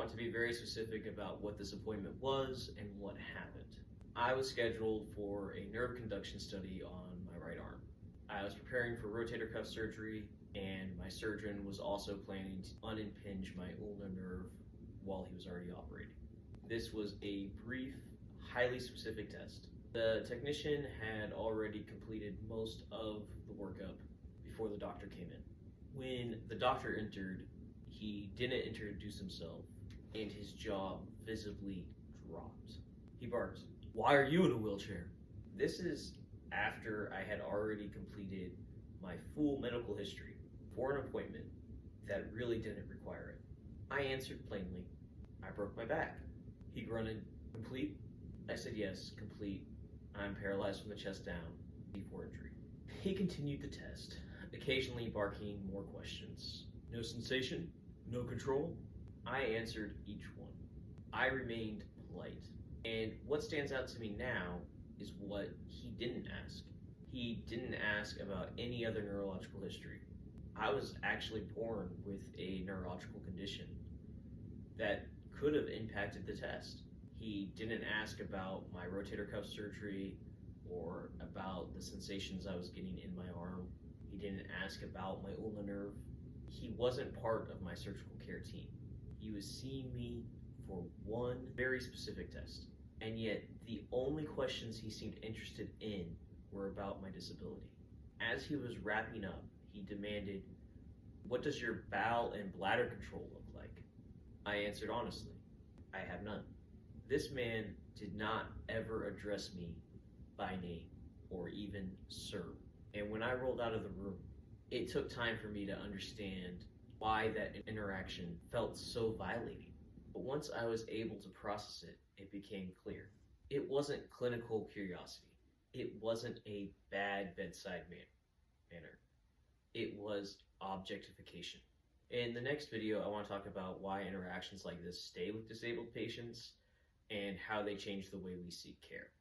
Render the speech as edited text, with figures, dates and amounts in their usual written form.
want to be very specific about what this appointment was and what happened. I was scheduled for a nerve conduction study on my right arm. I was preparing for rotator cuff surgery, and my surgeon was also planning to unimpinge my ulnar nerve while he was already operating. This was a brief, highly specific test. The technician had already completed most of the workup before the doctor came in. When the doctor entered, he didn't introduce himself, and his jaw visibly dropped. He barked, "Why are you in a wheelchair?" This is after I had already completed my full medical history for an appointment that really didn't require it. I answered plainly, "I broke my back." He grunted, "Complete?" I said, "Yes, complete. I'm paralyzed from the chest down, before injury." He continued the test, occasionally barking more questions. "No sensation? No control?" I answered each one. I remained polite. And what stands out to me now is what he didn't ask. He didn't ask about any other neurological history. I was actually born with a neurological condition that could have impacted the test. He didn't ask about my rotator cuff surgery or about the sensations I was getting in my arm. He didn't ask about my ulnar nerve. He wasn't part of my surgical care team. He was seeing me for one very specific test. And yet, the only questions he seemed interested in were about my disability. As he was wrapping up, he demanded, "What does your bowel and bladder control look like?" I answered honestly, "I have none." This man did not ever address me by name or even sir. And when I rolled out of the room, it took time for me to understand why that interaction felt so violating. But once I was able to process it, it became clear. It wasn't clinical curiosity. It wasn't a bad bedside manner. It was objectification. In the next video, I want to talk about why interactions like this stay with disabled patients and how they change the way we seek care.